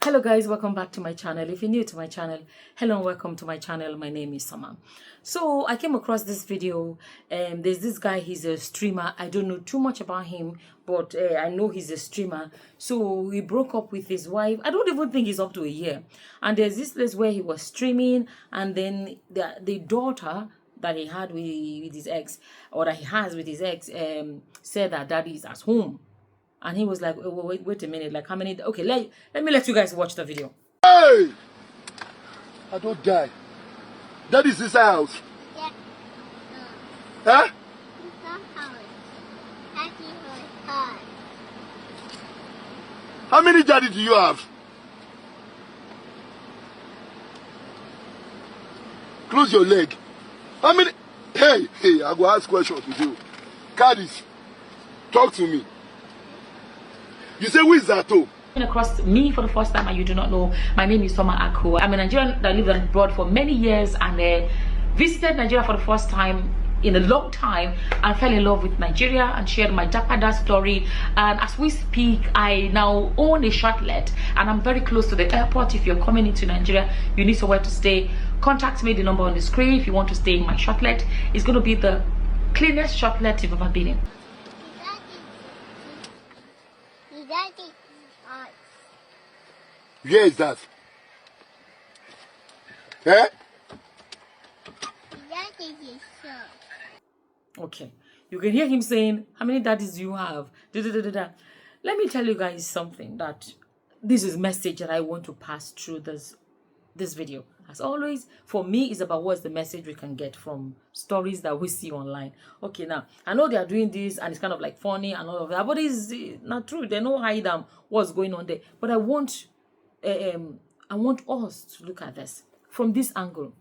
Hello guys, welcome back to my channel. If you're new to my channel, hello and welcome to my channel. My name is Elma. So I came across this video. There's this guy, he's a streamer. I don't know too much about him, but I know he's a streamer. So he broke up with his wife. I don't even think he's up to a year. And there's this place where he was streaming, and then the daughter that he had with his ex, or that he has with his ex, said that daddy is at home. And he was like, oh, wait a minute, like how many? Okay, let me let you guys watch the video. Hey! I don't die. That is his house. Yeah. Huh? It's not house. Daddy was hard. How many daddy do you have? Close your leg. How many? Hey, I go ask questions with you. Caddies, talk to me. You say who is that too? Across me for the first time and you do not know, my name is Accúsed. I'm a Nigerian that lived abroad for many years and visited Nigeria for the first time in a long time and fell in love with Nigeria and shared my Japada story. And as we speak, I now own a shortlet and I'm very close to the airport. If you're coming into Nigeria, you need somewhere to stay, contact me, the number on the screen. If you want to stay in my shortlet, it's going to be the cleanest shortlet you've ever been in. Daddy hard. Where is that? Eh? Daddy is so. Okay, you can hear him saying, how many daddies do you have? Da, da, da, da, da. Let me tell you guys something, that this is message that I want to pass through this video. As always, for me, it's about what's the message we can get from stories that we see online. Okay, now I know they are doing this and it's kind of like funny and all of that, but it's not true. They know hide what's going on there. But I want us to look at this from this angle.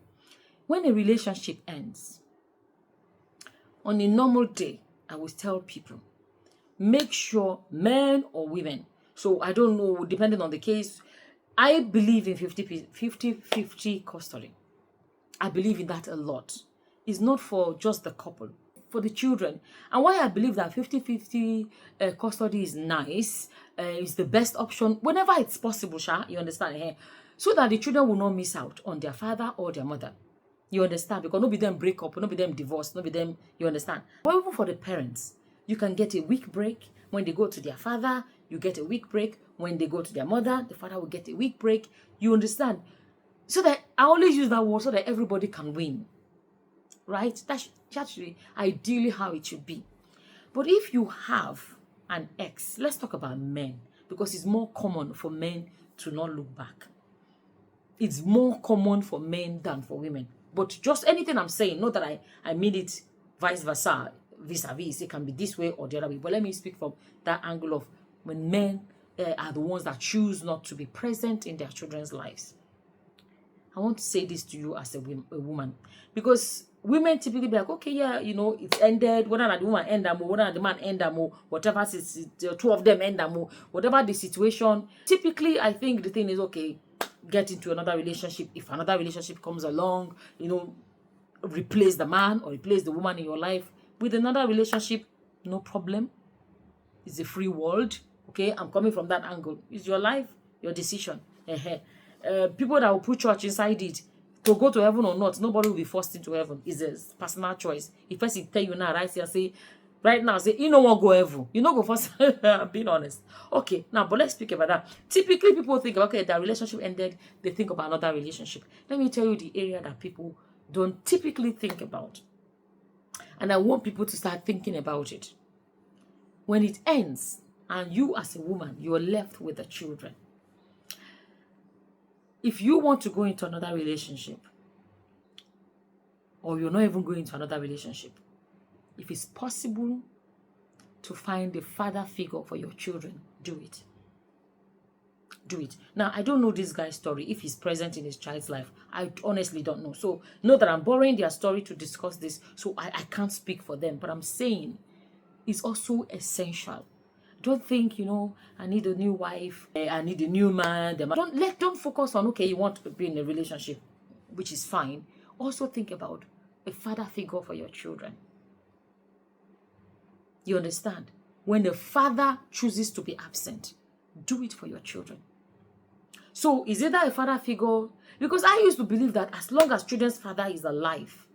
When a relationship ends, on a normal day, I will tell people, make sure, men or women, so I don't know, depending on the case, I believe in 50-50 custody. I believe in that a lot. It's not for just the couple, for the children. And why I believe that 50-50 custody is nice, is the best option whenever it's possible, you understand? So that the children will not miss out on their father or their mother. You understand? Because no be them break up, no be them divorce, no be them, you understand? But even for the parents, you can get a week break when they go to their father. You get a week break when they go to their mother. The father will get a week break. You understand? So that I always use that word so that everybody can win. Right? That's actually ideally how it should be. But if you have an ex, let's talk about men, because it's more common for men to not look back. It's more common for men than for women. But just anything I'm saying, not that I mean it vice versa, vis-a-vis. It can be this way or the other way. But let me speak from that angle of when men are the ones that choose not to be present in their children's lives. I want to say this to you as a woman, because women typically be like, okay, yeah, you know, it's ended, whether the woman end them or whether the man end them or whatever, the two of them end them or whatever the situation. Typically, I think the thing is, okay, get into another relationship. If another relationship comes along, you know, replace the man or replace the woman in your life with another relationship, no problem. It's a free world. Okay, I'm coming from that angle. It's your life, your decision. People that will put church inside it to go to heaven or not, nobody will be forced into heaven. It's a personal choice. If person tell you now, right here, say right now, say you know what go heaven, you know go first. I'm being honest. Okay, now but let's speak about that. Typically, people think, okay, that relationship ended, they think about another relationship. Let me tell you the area that people don't typically think about, and I want people to start thinking about it. When it ends, and you as a woman, you are left with the children. If you want to go into another relationship, or you're not even going into another relationship, if it's possible to find a father figure for your children, do it. Do it. Now, I don't know this guy's story, if he's present in his child's life. I honestly don't know. So, know that I'm borrowing their story to discuss this, so I can't speak for them. But I'm saying it's also essential. Don't think, you know, I need a new wife, I need a new man. Don't focus on, okay, you want to be in a relationship, which is fine. Also think about a father figure for your children. You understand? When the father chooses to be absent, do it for your children. So is it that a father figure? Because I used to believe that as long as children's father is alive,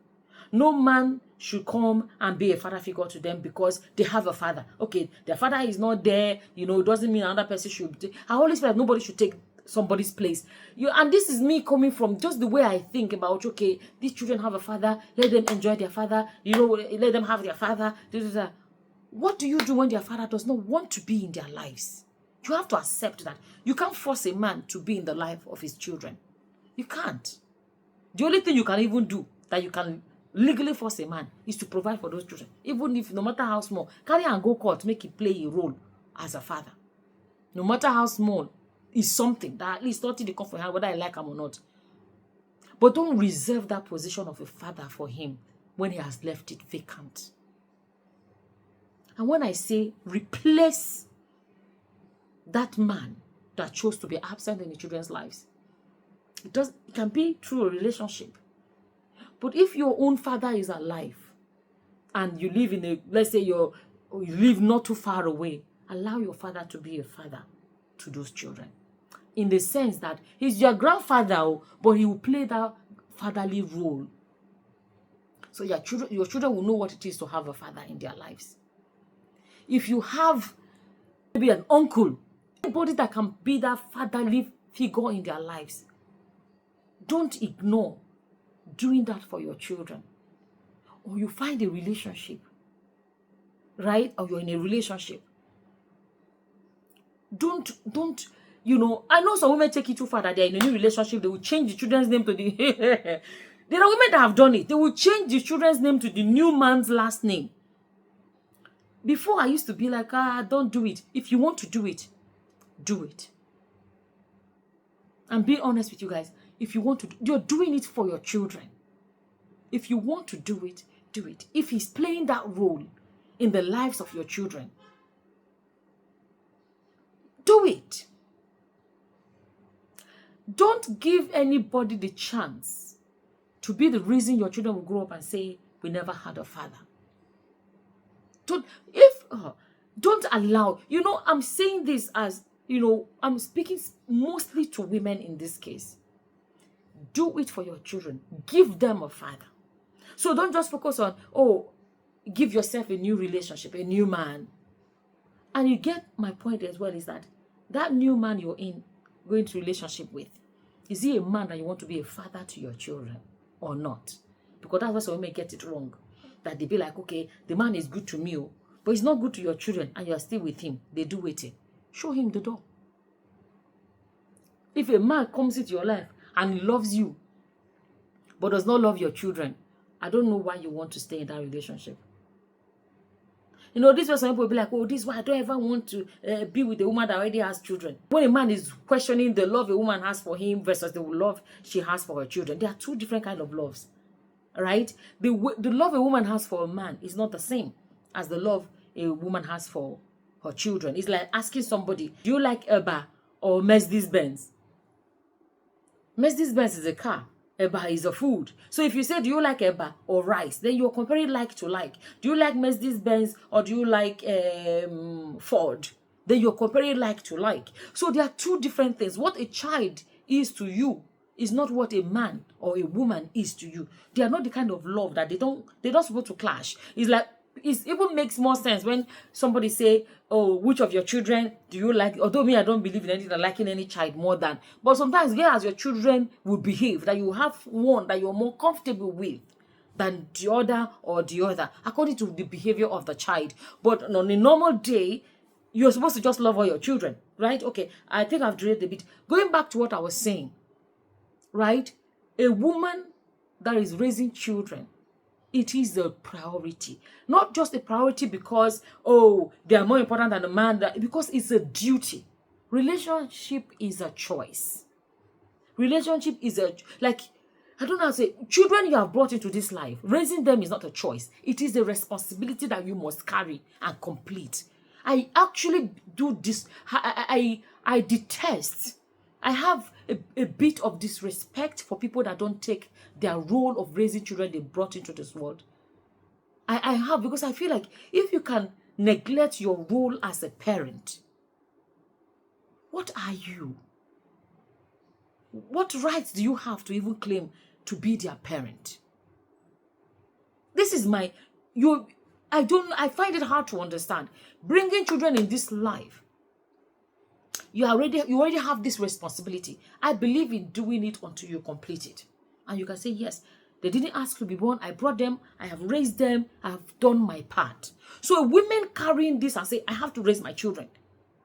no man should come and be a father figure to them because they have a father. Okay, their father is not there, it doesn't mean another person should. I always feel like nobody should take somebody's place. And this is me coming from just the way I think about, okay, these children have a father, let them enjoy their father, let them have their father. What do you do when their father does not want to be in their lives? You have to accept that. You can't force a man to be in the life of his children. You can't. The only thing you can even do that you can legally force a man is to provide for those children. Even if, no matter how small, carry and go court, make it play a role as a father. No matter how small, is something that at least nothing they come from hand, whether I like him or not. But don't reserve that position of a father for him when he has left it vacant. And when I say replace that man that chose to be absent in the children's lives, it can be through a relationship. But if your own father is alive and you live let's say you live not too far away, allow your father to be a father to those children. In the sense that he's your grandfather, but he will play that fatherly role. So your children will know what it is to have a father in their lives. If you have maybe an uncle, anybody that can be that fatherly figure in their lives, don't ignore doing that for your children. Or you find a relationship, right? Or you're in a relationship. Don't, I know some women take it too far that they're in a new relationship, they will change the children's name to the... There are women that have done it. They will change the children's name to the new man's last name. Before, I used to be like, don't do it. If you want to do it, do it. And be honest with you guys. If you want to, you're doing it for your children. If you want to do it, do it. If he's playing that role in the lives of your children, do it. Don't give anybody the chance to be the reason your children will grow up and say, we never had a father. Don't allow, I'm saying this as, I'm speaking mostly to women in this case. Do it for your children. Give them a father. So don't just focus on, give yourself a new relationship, a new man. And you get my point as well, is that new man you're going to relationship with, is he a man that you want to be a father to your children or not? Because that's why some women get it wrong. That they be like, okay, the man is good to me, but he's not good to your children and you're still with him. They do waiting. Show him the door. If a man comes into your life and he loves you, but does not love your children, I don't know why you want to stay in that relationship. This is why some people be like, this is why I don't ever want to be with a woman that already has children. When a man is questioning the love a woman has for him versus the love she has for her children, there are two different kinds of loves, right? The love a woman has for a man is not the same as the love a woman has for her children. It's like asking somebody, do you like Elma or Mercedes-Benz? Mercedes-Benz is a car. Elma is a food. So if you say, do you like Elma or rice, then you're comparing like to like. Do you like Mercedes-Benz or do you like Ford? Then you're comparing like to like. So there are two different things. What a child is to you is not what a man or a woman is to you. They are not the kind of love that they're not supposed to clash. It's like, it even makes more sense when somebody say, which of your children do you like? Although me, I don't believe in anything like liking any child more than. But sometimes, as your children will behave, that you have one that you're more comfortable with than the other or the other, according to the behavior of the child. But on a normal day, you're supposed to just love all your children, right? Okay, I think I've derailed a bit. Going back to what I was saying, right? A woman that is raising children, it is a priority. Not just a priority because, they are more important than a man, because it's a duty. Relationship is a choice. Relationship is I don't know how to say, children you have brought into this life, raising them is not a choice. It is a responsibility that you must carry and complete. I actually do this. I detest. I have a bit of disrespect for people that don't take their role of raising children they brought into this world. I have, because I feel like if you can neglect your role as a parent, what are you? what rights do you have to even claim to be their parent? This is my, I find it hard to understand. Bringing children in this life, you already have this responsibility. I believe in doing it until you complete it. And you can say, yes, they didn't ask to be born. I brought them. I have raised them. I have done my part. So women carrying this and say, I have to raise my children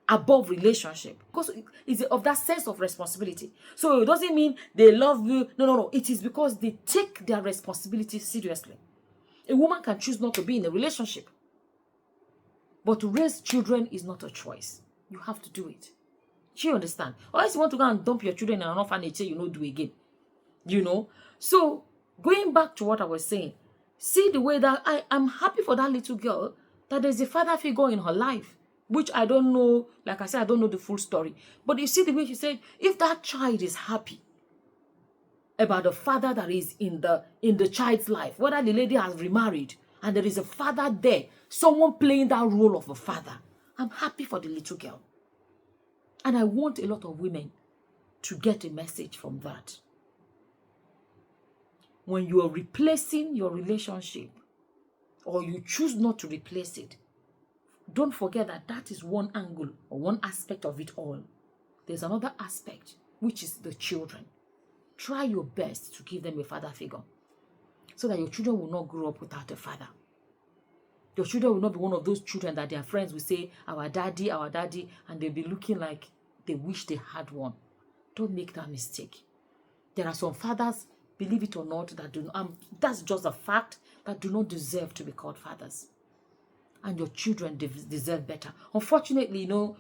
above relationship, because it's of that sense of responsibility. So it doesn't mean they love you. No. It is because they take their responsibility seriously. A woman can choose not to be in a relationship, but to raise children is not a choice. You have to do it. Do you understand? Or else you want to go and dump your children in an orphanage, you know, do again. You know? So, going back to what I was saying, see the way that I'm happy for that little girl, that there's a father figure in her life, which I don't know, like I said, I don't know the full story. But you see the way she said, if that child is happy about the father that is in the child's life, whether the lady has remarried and there is a father there, someone playing that role of a father, I'm happy for the little girl. And I want a lot of women to get a message from that. When you are replacing your relationship, or you choose not to replace it, don't forget that that is one angle or one aspect of it all. There's another aspect, which is the children. Try your best to give them a father figure, so that your children will not grow up without a father. Your children will not be one of those children that their friends will say, our daddy, and they'll be looking like they wish they had one. Don't make that mistake. There are some fathers, believe it or not, that do not, that's just a fact, that do not deserve to be called fathers. And your children deserve better. Unfortunately, you know,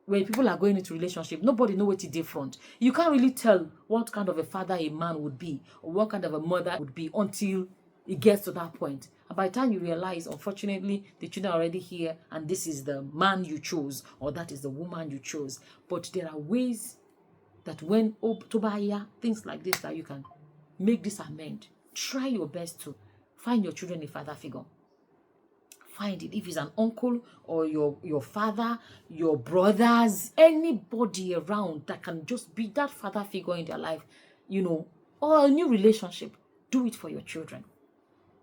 when people are going into relationship, nobody knows what is different. You can't really tell what kind of a father a man would be, or what kind of a mother would be, until it gets to that point. And by the time you realize, unfortunately, the children are already here, and this is the man you chose, or that is the woman you chose. But there are ways that when Tobaya, things like this, that you can make this amend. Try your best to find your children a father figure. Find it. If it's an uncle or your father, your brothers, anybody around that can just be that father figure in their life, you know, or a new relationship, do it for your children,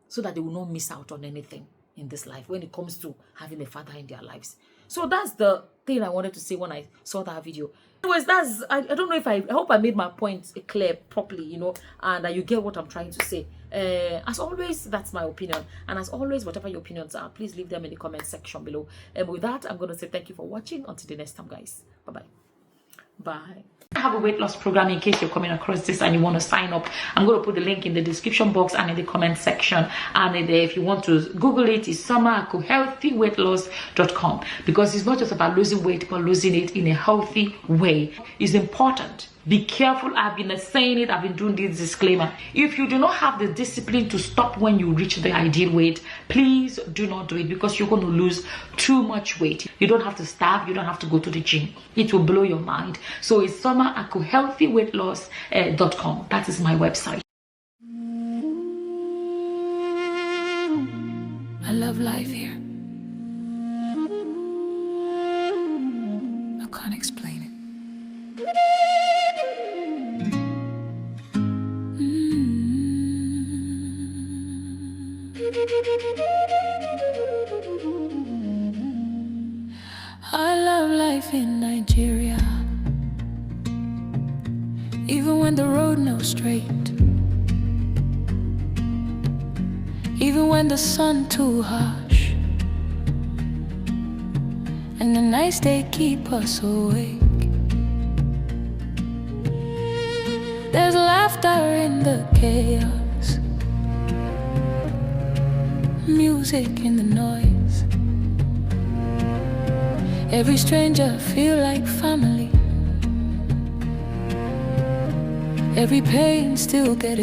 so that they will not miss out on anything in this life when it comes to having a father in their lives. So that's the thing I wanted to say when I saw that video. Anyways, I don't know if I hope I made my point clear properly, you know, and that you get what I'm trying to say. As always, that's my opinion. And as always, whatever your opinions are, please leave them in the comment section below. And with that, I'm going to say thank you for watching. Until the next time, guys. Bye-bye. Bye. I have a weight loss program in case you're coming across this and you want to sign up. I'm going to put the link in the description box and in the comment section. And if you want to Google it, it's healthyweightloss.com, because it's not just about losing weight, but losing it in a healthy way. It's important. Be careful. I've been saying it. I've been doing this disclaimer. If you do not have the discipline to stop when you reach the ideal weight, please do not do it, because you're going to lose too much weight. You don't have to starve. You don't have to go to the gym. It will blow your mind. So it's healthyweightloss.com. That is my website. I love life here. I can't explain it. I love life in Nigeria, even when the road no straight, even when the sun too harsh, and the nights they keep us awake. There's laughter in the chaos, music in the noise. Every stranger feel like family. Every pain still get